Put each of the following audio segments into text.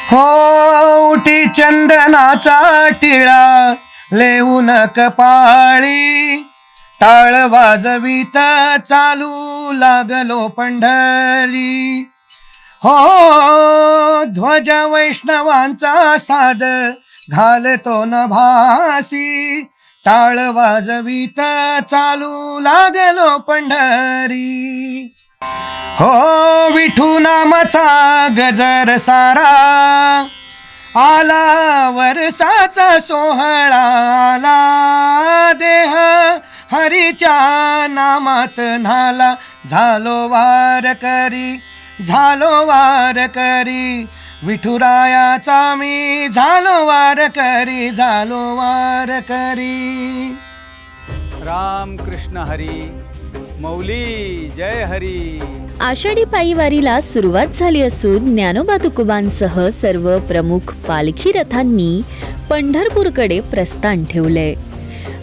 हो उटी चंदनाचा टिळा लेऊन कपाळी, टाळ वाजवीत चालू लागलो पंढरी. हो ध्वज वैष्णवांचा साद घालतो न भासी, टाळ वाजवीत चालू लागलो पंढरी. हो विठू नामाचा गजर सारा आला, वरसाचा सोहळा आला, देह हरीच्या नामात न्हाला, झालो वारकरी झालो वारकरी, विठुरायाचा मी झालो वारकरी झालो वारकरी. राम कृष्ण हरी, मौली जय हरी. आषाढी पायी वारीला सुरुवात झाली असून ज्ञानोबा तुकोबांसह सर्व प्रमुख पालखी रथांनी पंढरपूरकडे प्रस्थान ठेवले.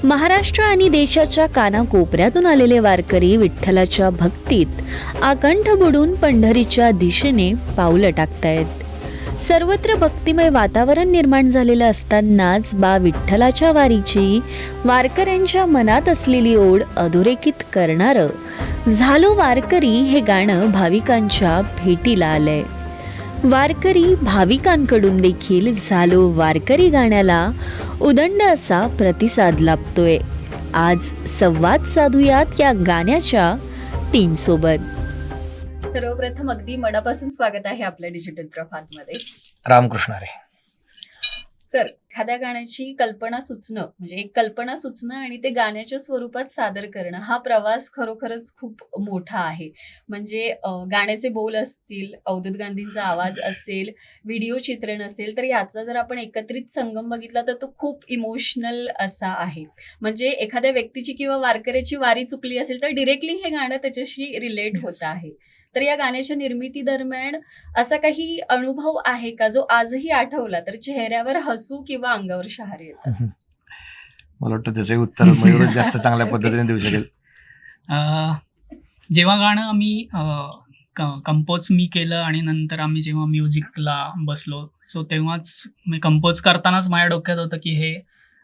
महाराष्ट्र आणि देशाच्या कानाकोपऱ्यातून आलेले वारकरी विठ्ठलाच्या भक्तीत आकंठ बुडून पंढरीच्या दिशेने पावलं टाकतायत. सर्वत्र भक्तिमय वातावरण निर्माण झालेलं असतानाच बा विठ्ठलाच्या वारीची वारकऱ्यांच्या मनात असलेली ओढ अधोरेखित करणारं झालो वारकरी हे गाणं भाविकांच्या भेटीला आलंय. वारकरी भाविकांकडून देखील झालो वारकरी गाण्याला उदंड असा प्रतिसाद लाभतोय. आज संवाद साधूयात या गाण्याच्या टीम सोबत. सर्वप्रथम अगदी मनापासून स्वागत आहे आपल्या डिजिटल प्रभातमध्ये. रामकृष्ण हरी. सर, एखाद्या गाण्याची कल्पना सुचणं म्हणजे एक कल्पना सुचणं आणि ते गाण्याच्या स्वरूपात सादर करणं हा प्रवास खरोखरच खूप मोठा आहे. म्हणजे गाण्याचे बोल असतील, अवधूत गांधींचा आवाज असेल, व्हिडिओ चित्रण असेल, तर याचा जर आपण एकत्रित संगम बघितला तर तो खूप इमोशनल असा आहे. म्हणजे एखाद्या व्यक्तीची किंवा वारकऱ्याची वारी चुकली असेल तर डिरेक्टली हे गाणं त्याच्याशी रिलेट होत आहे. तर या गाण्याच्या निर्मिती दरम्यान असा काही अनुभव आहे का जो आजही आठवला तर चेहऱ्यावर हसू किंवा अंगावर शहारे येतात? मला वाटतं त्याचे उत्तर मयूरच जास्त चांगल्या पद्धतीने देऊ शकेल. जेव्हा गाणं आम्ही कंपोज मी केलं आणि नंतर आम्ही जेव्हा म्युझिकला बसलो, सो तेव्हाच मी कंपोज करतानाच माझ्या डोक्यात होतं की हे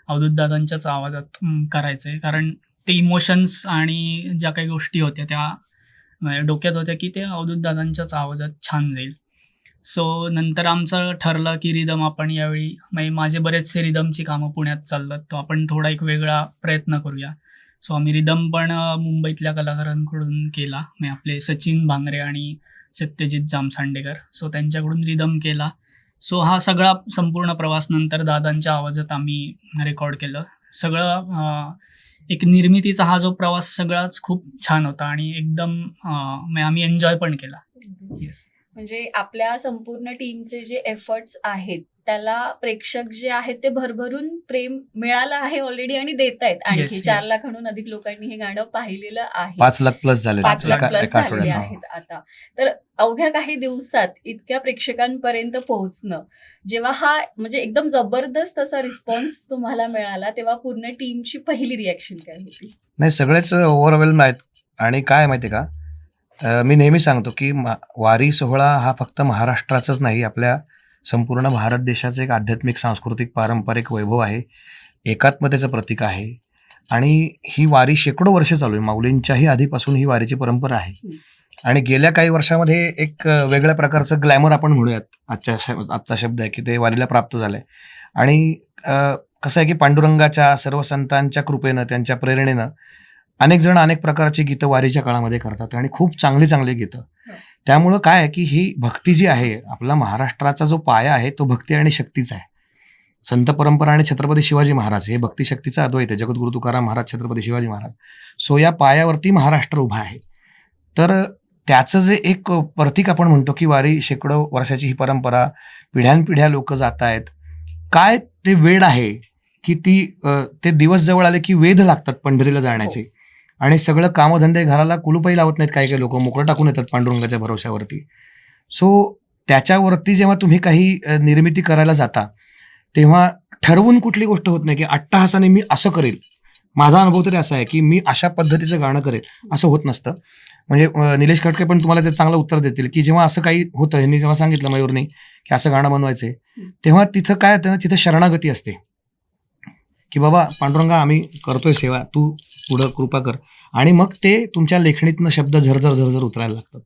अवधूत दादांच्याच आवाजात करायचं आहे. कारण ते इमोशन्स आणि ज्या काही गोष्टी होत्या त्या माझ्या डोक्यात होत्या की ते अवधूत दादांच्याच आवाजात छान जाईल. सो नंतर आमचं ठरलं की रिदम आपण यावेळी माझे बरेचसे रिदमची कामं पुण्यात चालतात, तो आपण थोडा एक वेगळा प्रयत्न करूया. सो आम्ही रिदम पण मुंबईतल्या कलाकारांकडून केला, आपले सचिन भांगरे आणि सत्यजित जामसांडेकर, सो त्यांच्याकडून रिदम केला. सो हा सगळा संपूर्ण प्रवास नंतर दादांच्या आवाजात आम्ही रेकॉर्ड केलं. सगळं एक निर्मितीचा हा जो प्रवास सगळाच खूप छान होता आणि एकदम आम्ही एन्जॉय पण केला. येस. म्हणजे आपल्या संपूर्ण टीमचे जे एफर्ट्स आहेत त्याला प्रेक्षक जे आहेत ते भरभरून प्रेम मिळालं आहे ऑलरेडी आणि देत आहेत. आणखी 4 लाखांहून अधिक लोकांनी हे गाणं पाहिलेलं आहे. 5 लाख प्लस झाले 5 लाख प्लस झालेले आहेत आता. तर अवघ्या काही दिवसात इतक्या प्रेक्षकांपर्यंत पोहोचणं, जेव्हा हा म्हणजे एकदम जबरदस्त असा रिस्पॉन्स तुम्हाला मिळाला तेव्हा पूर्ण टीमची पहिली रिॲक्शन काय होती? नाही, सगळेच ओव्हरवेल्म आहेत. आणि काय माहिती का, मी नेहमी सांगतो की वारी सोहळा हा फक्त महाराष्ट्राचाच नाही, आपल्या संपूर्ण भारत देशाचं एक आध्यात्मिक, सांस्कृतिक, पारंपरिक वैभव आहे, एकात्मतेचं प्रतीक आहे. आणि ही वारी शेकडो वर्ष चालू आहे. माऊलींच्याही आधीपासून ही वारीची परंपरा आहे. आणि गेल्या काही वर्षामध्ये एक वेगळ्या प्रकारचं ग्लॅमर आपण म्हणूयात, आजचा शब्द आहे की ते वारीला प्राप्त झालंय. आणि कसं आहे की पांडुरंगाच्या, सर्व संतांच्या कृपेनं, त्यांच्या प्रेरणेनं अनेक जण अनेक प्रकारची गीतं वारीच्या काळामध्ये करतात आणि खूप चांगली चांगली गीतं. त्यामुळं काय आहे की ही भक्ती जी आहे, आपला महाराष्ट्राचा जो पाया आहे तो भक्ती आणि शक्तीचा आहे. संत परंपरा आणि छत्रपती शिवाजी महाराज हे भक्ती शक्तीचा अद्वैत आहे. जगद्गुरु तुकाराम महाराज, छत्रपती शिवाजी महाराज, सो या पायावरती महाराष्ट्र उभा आहे. तर त्याचं जे एक प्रतीक आपण म्हणतो की वारी शेकडो वर्षाची ही परंपरा, पिढ्यानपिढ्या लोक जात आहेत. काय ते वेड आहे की ते दिवस जवळ आले की वेध लागतात पंढरीला जाण्याचे. आणि सगळं कामधंदे, घराला कुलूपही लावत नाहीत काही काही लोक, मोकळं टाकून येतात पांडुरंगाच्या भरोश्यावरती. सो त्याच्यावरती जेव्हा तुम्ही काही निर्मिती करायला जाता तेव्हा ठरवून कुठली गोष्ट होत नाही की अट्टहासाने मी असं करेल. माझा अनुभव तरी असा आहे की मी अशा पद्धतीचं गाणं करेल असं होत नसतं. म्हणजे निलेश कटके पण तुम्हाला ते चांगलं उत्तर देतील की जेव्हा असं काही होतं, यांनी जेव्हा सांगितलं मयूरने की असं गाणं बनवायचंय, तेव्हा तिथं काय होतं ना, तिथं शरणागती असते की बाबा पांडुरंगा आम्ही करतोय सेवा, तू पुढं कृपा कर. आणि मग ते तुमच्या लेखणीतनं शब्द झरझर झरझर उतरायला लागतात.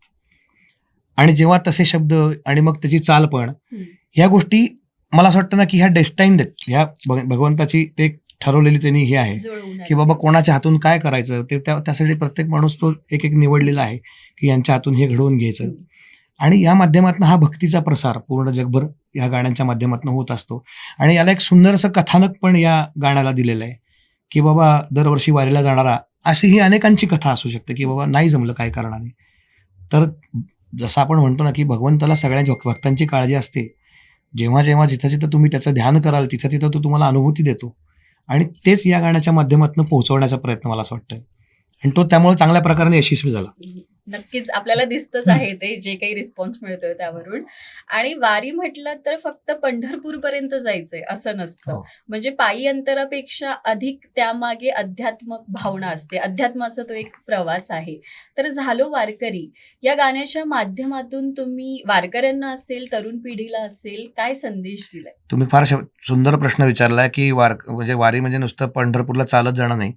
आणि जेव्हा तसे शब्द आणि मग त्याची चाल पण, ह्या गोष्टी मला असं वाटतं ना की ह्या डेस्टाईन आहेत, ह्या भगवंताची ते ठरवलेली त्यांनी हे आहे की बाबा कोणाच्या हातून काय करायचं ते त्यासाठी प्रत्येक माणूस तो एक एक निवडलेला आहे की यांच्या हातून हे घडवून घ्यायचं. आणि या माध्यमातून हा भक्तीचा प्रसार पूर्ण जगभर या गाण्यांच्या माध्यमातून होत असतो. आणि याला एक सुंदरसं कथानक पण या गाण्याला दिलेलं आहे की बाबा दरवर्षी वारीला जाणारा, अशी ही अनेकांची कथा असू शकते की बाबा नाही जमलं काय कारणाने. तर जसं आपण म्हणतो ना की भगवंताला सगळ्या भक्तांची काळजी असते. जेव्हा जेव्हा जिथं जिथं तुम्ही त्याचं ध्यान कराल तिथं तिथं तो तुम्हाला अनुभूती देतो. आणि तेच या गाण्याच्या माध्यमातून पोहोचवण्याचा प्रयत्न मला असं वाटतं. आणि तो त्यामुळे चांगल्या प्रकारे यशस्वी झाला. नक्कीच आपल्याला दिसतच आहे ते जे काही रिस्पॉन्स मिळतोय त्यावरून. आणि वारी म्हटलं तर फक्त पंढरपूर पर्यंत जायचंय असं नसतं. हो. म्हणजे पायी अंतरापेक्षा अधिक त्यामागे अध्यात्मक भावना असते. अध्यात्म असा तो एक प्रवास आहे. तर झालो वारकरी या गाण्याच्या माध्यमातून तुम्ही वारकऱ्यांना असेल, तरुण पिढीला असेल, काय संदेश दिलाय? तुम्ही फार सुंदर प्रश्न विचारलाय की म्हणजे वारी म्हणजे नुसतं पंढरपूरला चालत जाणं नाही.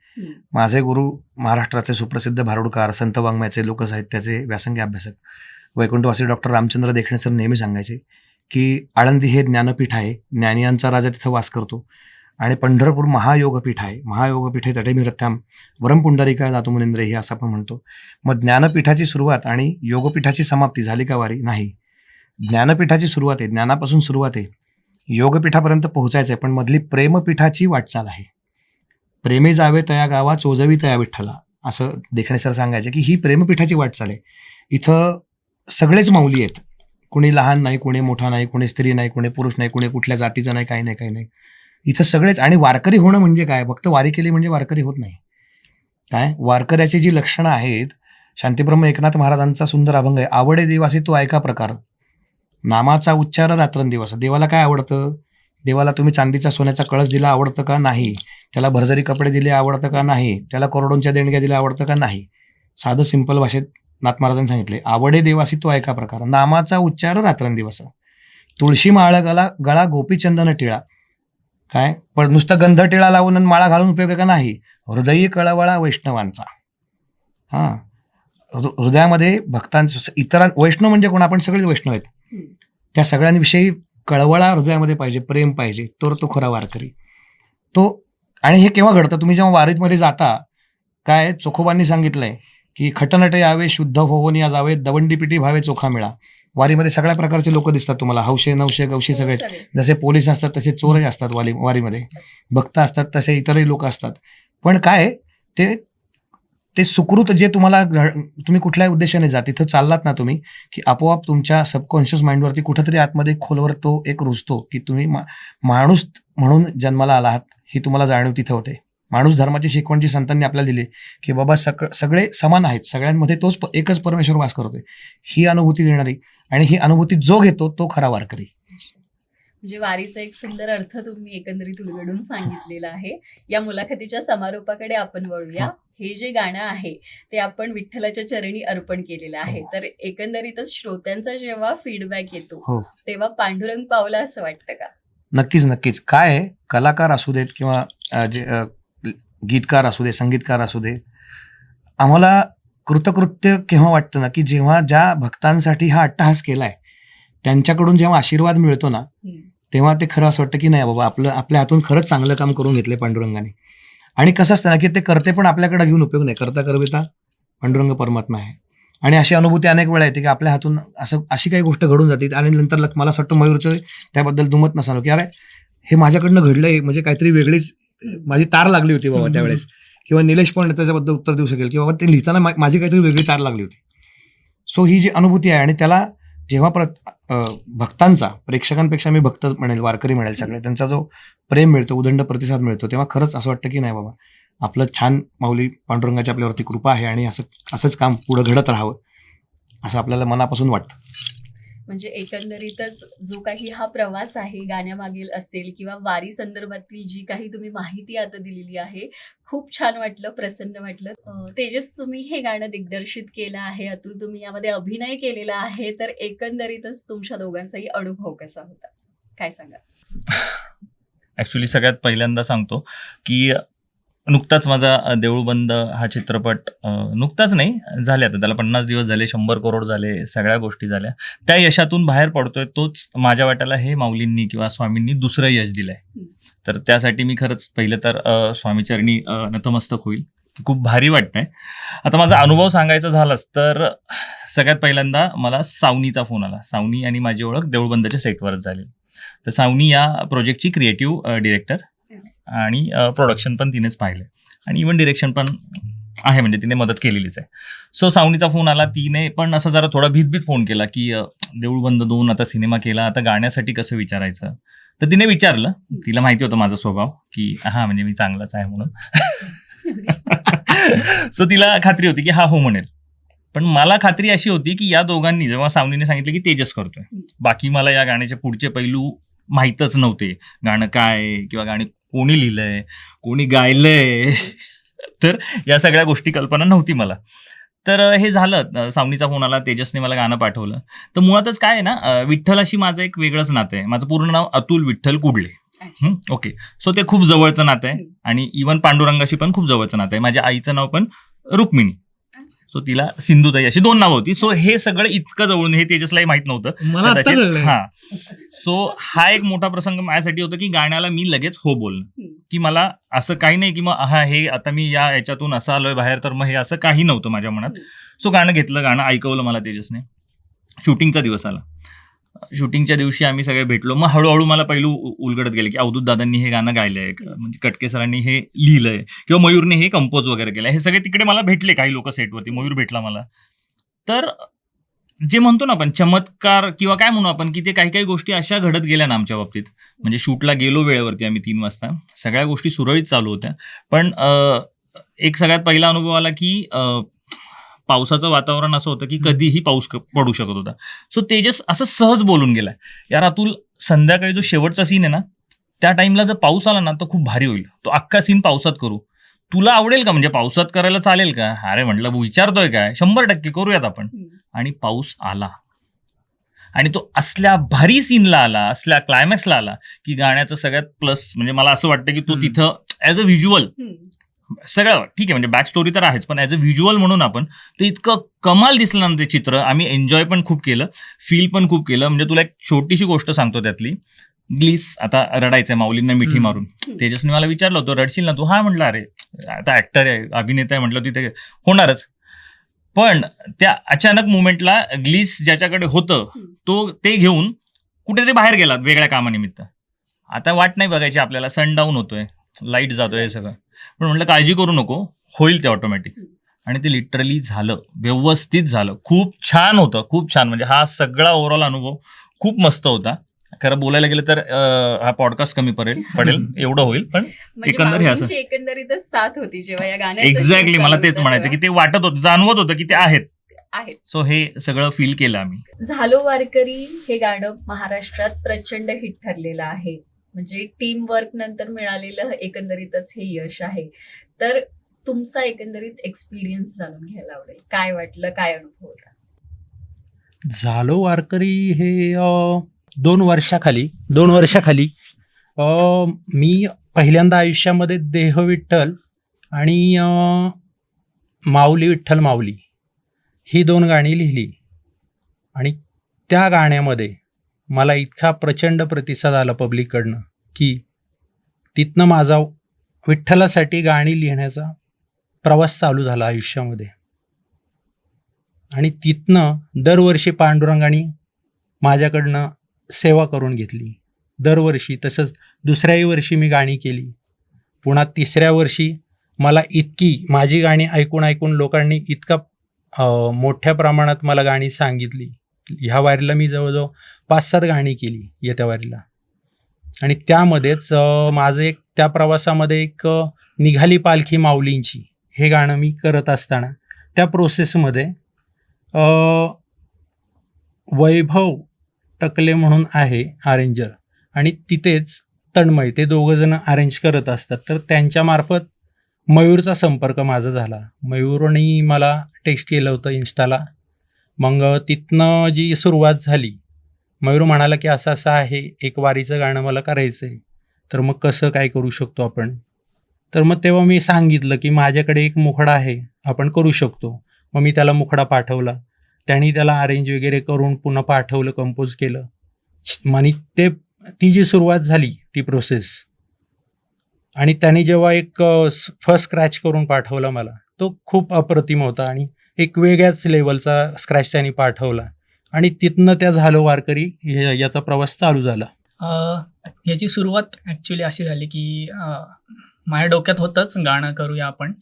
माझे गुरु महाराष्ट्राचे सुप्रसिद्ध भारुडकार, संत वाङ्मयाचे, लोकसाहित्याचे व्यासंगी अभ्यासक वैकुंठवासी डॉक्टर रामचंद्र देखणे सर नेहमी सांगायचे की आळंदी हे ज्ञानपीठ आहे, ज्ञानियांचा राजा तिथं वास करतो. आणि पंढरपूर महायोगपीठ आहे, महायोगपीठे तटेमिरथ्याम वरम पुंडरीकाय जातो मुनिंद्र, हे असं आपण म्हणतो. मग ज्ञानपीठाची सुरुवात आणि योगपीठाची समाप्ती झाली का वारी? नाही. ज्ञानपीठाची सुरुवात आहे, ज्ञानापासून सुरुवात आहे, योगपीठापर्यंत पोहोचायचं आहे, पण मधली प्रेमपीठाची वाटचाल आहे. प्रेमे जावे तया गावा, चोजवी तया विठ्ठला, असं देखणे सर सांगायचे की ही प्रेमपीठाची वाटचाल आहे. इथं सगळेच माऊली आहेत, कुणी लहान नाही, कुणी मोठा नाही, कुणी स्त्री नाही, कुणी पुरुष नाही, कुणी कुठल्या जातीचं नाही, काही नाही, काही नाही. इथं सगळेच. आणि वारकरी होणं म्हणजे काय? फक्त वारी केली म्हणजे वारकरी होत नाही. काय वारकऱ्याची जी लक्षणं आहेत, शांतीब्रह्म एकनाथ महाराजांचा सुंदर अभंग आहे, आवडे देवासी तो ऐका प्रकार, नामाचा उच्चार रात्रंदिवस. देवाला काय आवडतं? देवाला तुम्ही चांदीचा सोन्याचा कळस दिला आवडतं का? नाही. त्याला भरजरी कपडे दिले आवडतं का? नाही. त्याला करोडोंच्या देणग्या दिल्या आवडतं का? नाही. साधं सिंपल भाषेत नाथ महाराजांनी सांगितले, आवडे देवासी तो ऐका प्रकार, नामाचा उच्चार रात्रंदिवस, तुळशी माळ गळा गोपीचंदन टिळा. काय पण नुसतं गंध टिळा लावून आणि माळा घालून उपयोग का? नाही. हृदयी कळवळा वैष्णवांचा. हां, हृदयामध्ये भक्तांचं, इतर वैष्णव म्हणजे कोण? आपण सगळेच वैष्णव आहेत. त्या सगळ्यांविषयी कळवळा हृदयामध्ये पाहिजे, प्रेम पाहिजे, तर तो खरा वारकरी. तो आणि हे केव्हा घडतं? तुम्ही जेव्हा वारीमध्ये जाता, काय चोखोबांनी सांगितलंय की खटनटे यावे, शुद्ध होऊन या जावे, दवंडीपिटी भावे चोखा मिळा. वारीमध्ये सगळ्या प्रकारचे लोक दिसतात तुम्हाला, हौशे नवशे गवशे सगळे. जसे पोलीस असतात तसे चोरही असतात वारीमध्ये, भक्त असतात तसे इतरही लोक असतात. पण काय ते सुकृत जे तुम्ही कुठल्याही उद्देशाने जा, तिथं चाललात ना तुम्ही, की आपोआप तुमच्या सबकॉन्शियस माइंडवरती कुठंतरी आतमध्ये खोलवर तो एक रुजतो की तुम्ही माणूस म्हणून जन्माला आला आहात, ही तुम्हाला जाणीव तिथं होते. माणूस धर्माची शिकवण जी संतांनी आपल्याला दिली की बाबा सगळे समान आहेत, सगळ्यांमध्ये तोच एकच परमेश्वर वास करतोय, ही अनुभूती देणारी. आणि ही अनुभूती जो घेतो तो खरा वारकरी. म्हणजे वारीचा एक सुंदर अर्थ तुम्ही एकंदरीत उलगडून सांगितलेला आहे. या मुलाखतीच्या समारोपाकडे आपण वळूया. हे जे गाणं आहे ते आपण विठ्ठलाच्या चरणी अर्पण केलेलं आहे. तर एकंदरीतच श्रोत्यांचा जेव्हा फीडबॅक येतो तेव्हा पांडुरंग पावला असं वाटतं का? नक्कीच नक्कीच. काय कलाकार असू देत किंवा जे गीतकार असू दे, संगीतकार असू दे, आम्हाला कृतकृत्य केव्हा वाटतं ना की जेव्हा ज्या भक्तांसाठी हा अट्टहास केलाय त्यांच्याकडून जेव्हा आशीर्वाद मिळतो ना, तेव्हा ते खरं असं वाटतं की नाही बाबा, आपल्या हातून खरंच चांगलं काम करून घेतले पांडुरंगाने. आणि कसं असतं ना की ते करते पण आपल्याकडे घेऊन उपयोग नाही, करता करविता पांडुरंग परमात्मा आहे. आणि अशी अनुभूती अनेक वेळा येते की आपल्या हातून अशी काही गोष्ट घडून जाते आणि नंतर मला असं वाटतं मयूरचं त्याबद्दल दुमत नसावं की अरे हे माझ्याकडनं घडलंय, म्हणजे काहीतरी वेगळीच माझी तार लागली होती बाबा त्यावेळेस. किंवा निलेश पण त्याच्याबद्दल उत्तर देऊ शकेल की बाबा ते लिहिताना माझी काहीतरी वेगळी तार लागली होती. सो ही जी अनुभूती आहे, आणि त्याला जेव्हा भक्तांचा, प्रेक्षकांपेक्षा मी भक्त म्हणेल, वारकरी म्हणेल, सगळे त्यांचा जो प्रेम मिळतो, उदंड प्रतिसाद मिळतो, तेव्हा खरंच असं वाटतं की नाही बाबा, आपलं छान माऊली पांडुरंगाची आपल्यावरती कृपा आहे आणि असंच काम पुढं घडत राहावं असं आपल्याला मनापासून वाटतं. म्हणजे एकंदरीतच जो काही हा प्रवास आहे गाण्यामागील असेल किंवा वारी संदर्भातील जी काही तुम्ही माहिती आता दिलेली आहे, खूप छान वाटलं, प्रसन्न वाटलं. तेजस, तुम्ही हे गाणं दिग्दर्शित केलं आहे, अतुल तुम्ही यामध्ये अभिनय केलेला आहे, तर एकंदरीतच तुमच्या दोघांचाही अनुभव कसा होता, काय सांगा? ॲक्च्युली सगळ्यात पहिल्यांदा सांगतो की नुकताच माझा देऊळबंद हा चित्रपट नुकताच नाही झाले, आता त्याला 50 दिवस झाले, 100 करोड झाले, सगळ्या गोष्टी झाल्या. त्या यशातून बाहेर पडतोय, तोच माझ्या वाट्याला हे माऊलींनी किंवा स्वामींनी दुसरं यश दिलंय. तर त्यासाठी मी खरंच पहिलं तर स्वामीचरणी नतमस्तक होईल की खूप भारी वाटतंय. आता माझा अनुभव सांगायचा झालाच तर सगळ्यात पहिल्यांदा मला सावनीचा फोन आला. सावनी आणि माझी ओळख देऊळबंदच्या सेटवरच झाली. तर सावनी या प्रोजेक्टची क्रिएटिव्ह डिरेक्टर आणि प्रोडक्शन पण तिनेच पाहिलं आणि इव्हन डिरेक्शन पण आहे, म्हणजे तिने मदत केलेलीच आहे. सो सावनीचा फोन आला. तिने पण असं जरा थोडा भीतभीत फोन केला की देऊळबंद 2 आता सिनेमा केला, आता गाण्यासाठी कसं विचारायचं. तर तिने विचारलं, तिला माहिती होतं माझा स्वभाव की हा म्हणजे मी चांगलाच आहे म्हणून. सो तिला खात्री होती की हा हो म्हणेल. पण मला खात्री अशी होती की या दोघांनी, जेव्हा सावनीने सांगितलं की तेजस करतोय, बाकी मला या गाण्याचे पुढचे पैलू माहीतच नव्हते. गाणं काय किंवा गाणे कोणी लिहिलंय, कोणी गायलंय, तर या सगळ्या गोष्टी कल्पना नव्हती मला. तर हे झालं, सावनीचा फोन आला, तेजसने मला गाणं पाठवलं. तर मुळातच काय आहे ना, विठ्ठलाशी माझं एक वेगळंच नातं आहे. माझं पूर्ण नाव अतुल विठ्ठल कुडले. ओके. सो ते खूप जवळचं नातं आहे आणि इव्हन पांडुरंगाशी पण खूप जवळचं नातं आहे. माझ्या आईचं नाव पण रुक्मिणी, सो तिला सिंधुताई अशी 2 नावं होती. सो हे सगळं इतकं जवळून, हे तेजसलाही माहित नव्हतं कदाचित. हा, सो हा एक मोठा प्रसंग माझ्यासाठी होता की गाण्याला मी लगेच हो बोलणं, की मला असं काही नाही की मग हा हे आता मी या याच्यातून असं आलोय बाहेर, तर मग हे असं काही नव्हतं माझ्या मनात. सो गाणं घेतलं, गाणं ऐकवलं मला तेजसने. शूटिंगचा दिवस आला. शूटिंगच्या दिवशी आम्ही सगळे भेटलो. मग हळूहळू मला पहिलं उलगडत गेलं की अवधूत दादांनी हे गाणं गायलंय, म्हणजे कटके सरांनी हे लिहिलंय किंवा मयूरने हे कंपोज वगैरे केलंय. हे सगळे तिकडे मला भेटले, काही लोक सेटवरती. मयूर भेटला मला. तर जे म्हणतो ना आपण चमत्कार किंवा काय म्हणू आपण, की ते काही काही गोष्टी अशा घडत गेल्या ना आमच्या बाबतीत. म्हणजे शूटला गेलो वेळेवरती आम्ही 3 वाजता, सगळ्या गोष्टी सुरळीत चालू होत्या. पण एक सगळ्यात पहिला अनुभव आला की पावसाचं वातावरण असं होतं की कधीही पाऊस पडू शकत होता. सो तेजस असं सहज बोलून गेलाय, यार अतुल संध्याकाळी जो शेवटचा सीन आहे ना, त्या टाइमला जर पाऊस आला ना तर खूप भारी होईल, तो अख्खा सीन पावसात करू, तुला आवडेल का, म्हणजे पावसात करायला चालेल का. अरे म्हटलं विचारतोय काय, 100% करूयात आपण. आणि पाऊस आला आणि तो असल्या भारी सीनला आला, असल्या क्लायमॅक्सला आला की गाण्याचं सगळ्यात प्लस म्हणजे मला असं वाटतं की तो तिथं ॲज अ व्हिज्युअल सगळं ठीक आहे, म्हणजे बॅक स्टोरी तर आहेच, पण ॲज अ व्हिज्युअल म्हणून आपण ते इतकं कमाल दिसलं ना ते चित्र. आम्ही एन्जॉय पण खूप केलं, फील पण खूप केलं. म्हणजे तुला एक छोटीशी गोष्ट सांगतो त्यातली. ग्लीस आता रडायचंय माऊलींना मिठी मारून. तेजसने मला विचारलं होतं, रडशील ना तू. हा म्हटलं, अरे आता ऍक्टर आहे, अभिनेता आहे, म्हटलं तिथे होणारच. पण त्या अचानक मुवमेंटला ग्लीस ज्याच्याकडे होतं तो ते घेऊन कुठेतरी बाहेर गेला वेगळ्या कामानिमित्त. आता वाट नाही बघायची आपल्याला, सनडाऊन होतोय, लाईट जातोय, हे सगळं. पण म्हटलं काळजी करू नको, होईल ते ऑटोमॅटिक. आणि ते लिटरली झालं, व्यवस्थित झालं, खूप छान होतं, खूप छान. म्हणजे हा सगळा ओव्हरऑल अनुभव खूप मस्त होता. खरं बोलायला गेलं तर हा पॉडकास्ट कमी पडेल एवढं होईल, पण एकंदर हे असं एकंदरीतच साथ होती जेव्हा या गाण्याचं एक्झॅक्टली मला तेच म्हणायचं की ते वाटत होतं, जाणवत होतं की ते आहेत. सो हे सगळं फील केलं आम्ही. झालो वारकरी हे गाणं महाराष्ट्रात प्रचंड हिट ठरलेलं आहे, म्हणजे टीम वर्क नंतर मिळालेलं एकंदरीतच हे यश आहे. तर तुमचा एकंदरीत एक्सपिरियन्स जाणून घ्यायला आवडेल, काय वाटलं, काय अनुभव होता? झालो वारकरी हे 2 वर्षाखाली मी पहिल्यांदा आयुष्यामध्ये देह विठ्ठल आणि माऊली विठ्ठल माऊली ही 2 गाणी लिहिली. आणि त्या गाण्यामध्ये मला इतका प्रचंड प्रतिसाद आला पब्लिककडनं की तिथनं माझा विठ्ठलासाठी गाणी लिहिण्याचा प्रवास चालू झाला आयुष्यामध्ये. आणि तिथनं दरवर्षी पांडुरंगाने माझ्याकडनं सेवा करून घेतली दरवर्षी. तसंच दुसऱ्याही वर्षी मी गाणी केली. पुन्हा 3ऱ्या वर्षी मला इतकी माझी गाणी ऐकून लोकांनी इतका मोठ्या प्रमाणात मला गाणी सांगितली. ह्या वारीला मी जवळजवळ 5-7 गाणी केली येत्या वारीला. आणि त्यामध्येच माझं एक त्या प्रवासामध्ये एक निघाली पालखी माऊलींची हे गाणं मी करत असताना त्या प्रोसेसमध्ये वैभव टकले म्हणून आहे अरेंजर, आणि तिथेच तन्मय, ते दोघं जण अरेंज करत असतात. तर त्यांच्यामार्फत मयूरचा संपर्क माझा झाला. मयूरनी मला टेक्स्ट केलं होतं इन्स्टाला. मग तिथनं जी सुरुवात झाली, मयूर म्हणाला की असं असं आहे, एक वारीचं गाणं मला करायचं आहे, तर मग कसं काय करू शकतो आपण. तर मग तेव्हा मी सांगितलं की माझ्याकडे एक मुखडा आहे, आपण करू शकतो. मग मी त्याला मुखडा पाठवला, त्यांनी त्याला अरेंज वगैरे करून पुन्हा पाठवलं, कंपोज केलं. आणि ती जी सुरुवात झाली ती प्रोसेस, आणि त्यांनी जेव्हा एक फर्स्ट स्क्रॅच करून पाठवला मला, तो खूप अप्रतिम होता आणि एक वेगळ्याच लेवलचा स्क्रॅच त्यांनी पाठवला. आणि तिथनं त्या झालो वारकरी याचा प्रवास चालू झाला. याची सुरुवात ॲक्च्युली अशी झाली की माझ्या डोक्यात होतंच गाणं करूया आपण,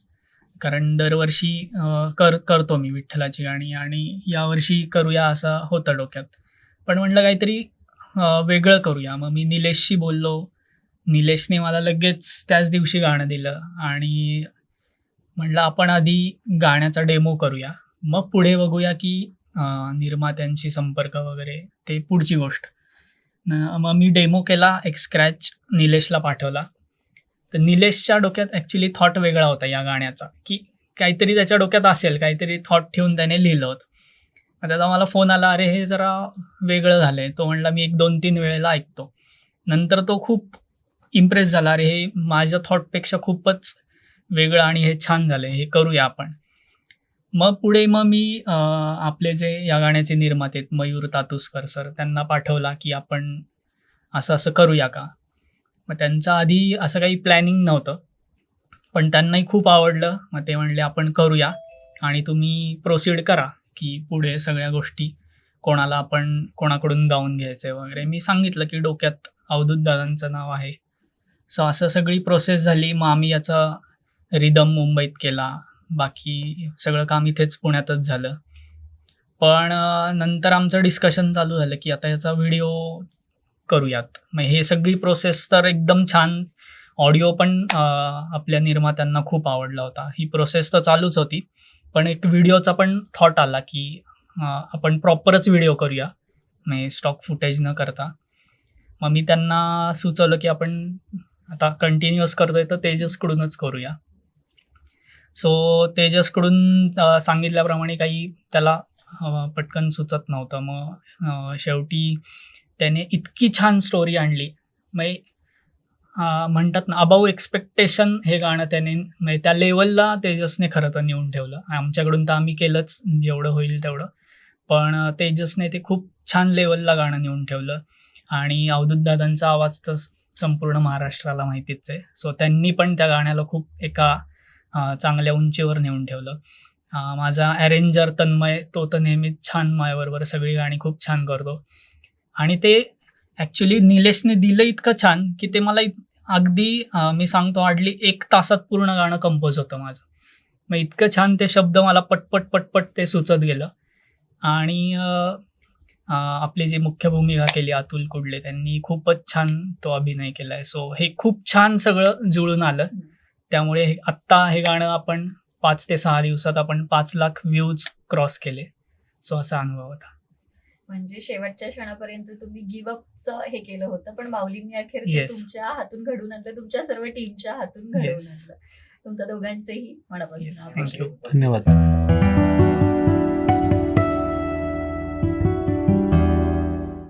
कारण दरवर्षी करतो मी विठ्ठलाची गाणी, आणि यावर्षी करूया असं होतं डोक्यात. पण म्हटलं काहीतरी वेगळं करूया. मग मी निलेशशी बोललो. निलेशने मला लगेच त्याच दिवशी गाणं दिलं आणि म्हटलं आपण आधी गाण्याचा डेमो करूया, मग पुढे बघूया की निर्मात्यांशी संपर्क वगैरे, ते पुढची गोष्ट. मग मी डेमो केला, एक स्क्रॅच निलेशला पाठवला. तर निलेशच्या डोक्यात ॲक्च्युली थॉट वेगळा होता या गाण्याचा, की काहीतरी त्याच्या डोक्यात असेल, काहीतरी थॉट ठेवून त्याने लिहिलं होतं. मग त्याचा मला फोन आला, अरे हे जरा वेगळं झालं आहे. तो म्हणला मी 1-2-3 वेळेला ऐकतो. नंतर तो खूप इम्प्रेस झाला, अरे हे माझ्या थॉटपेक्षा खूपच वेगळं आणि हे छान झालं, हे करूया आपण. मग पुढे मी आपले जे या गाण्याचे निर्माते आहेत मयूर तातुसकर सर, त्यांना पाठवला की आपण असं असं करूया का. मग त्यांचं आधी असं काही प्लॅनिंग नव्हतं, पण त्यांनाही खूप आवडलं. मग ते म्हणले आपण करूया आणि तुम्ही प्रोसीड करा की पुढे सगळ्या गोष्टी कोणाला आपण कोणाकडून गाऊन घ्यायचं आहे वगैरे. मी सांगितलं की डोक्यात अवधूत दादांचं नाव आहे. सो असं सगळी प्रोसेस झाली. मग आम्ही याचा रिदम मुंबईत केला, बाकी सगळं काम इथेच पुण्यातच झालं. पण नंतर आमचं डिस्कशन चालू झालं की आता याचा व्हिडिओ करूयात. मग हे सगळी प्रोसेस तर एकदम छान, ऑडिओ पण आपल्या निर्मात्यांना खूप आवडला होता. ही प्रोसेस तर चालूच होती, पण एक व्हिडिओचा पण थॉट आला की आपण प्रॉपरच व्हिडिओ करूया, म्हणजे स्टॉक फुटेज न करता. मग मी त्यांना सुचवलं की आपण आता कंटिन्युअस करतोय तर तेजसकडूनच करूया. सो तेजसकडून सांगितल्याप्रमाणे काही त्याला पटकन सुचत नव्हतं. मग शेवटी त्याने इतकी छान स्टोरी आणली, म्हणजे म्हणतात ना अबाऊ एक्सपेक्टेशन हे गाणं त्याने, म्हणजे त्या लेवलला तेजसने खरं तर नेऊन ठेवलं. आमच्याकडून तर आम्ही केलंच जेवढं होईल तेवढं, पण तेजसने ते खूप छान लेवलला गाणं नेऊन ठेवलं. आणि अवधूत दादांचा आवाज तर संपूर्ण महाराष्ट्राला माहितीच आहे. सो त्यांनी पण त्या गाण्याला खूप एका चांगल्या उंचीवर नेऊन ठेवलं. माझा अरेंजर तन्मय, तो तर नेहमीच छान माझ्याबरोबर सगळी गाणी खूप छान करतो. आणि ते ॲक्च्युली निलेशने दिलं इतकं छान की ते मला अगदी मी सांगतो हार्डली 1 तासात पूर्ण गाणं कंपोज होतं माझं. मग इतकं छान ते शब्द मला पटपट पटपट ते सुचत गेलं. आणि आपली जी मुख्य भूमिका केली अतुल कुडले, त्यांनी खूपच छान तो अभिनय केला आहे. सो हे खूप छान सगळं जुळून आलं. त्यामुळे आत्ता हे गाणं आपण 5 ते 6 दिवसात आपण 5 लाख व्ह्यूज क्रॉस केले. सो असा अनुभव होता. म्हणजे शेवटच्या क्षणापर्यंत तुम्ही गिव्हअपचं हे केलं होतं, पण माऊलींनी अखेर ते Yes. तुमच्या हातून घडून आणलं, तुमच्या सर्व टीमच्या हातून घडवून Yes. आणलं. तुमच्या दोघांचेही मनापासून Yes, आभार. thank you. धन्यवाद.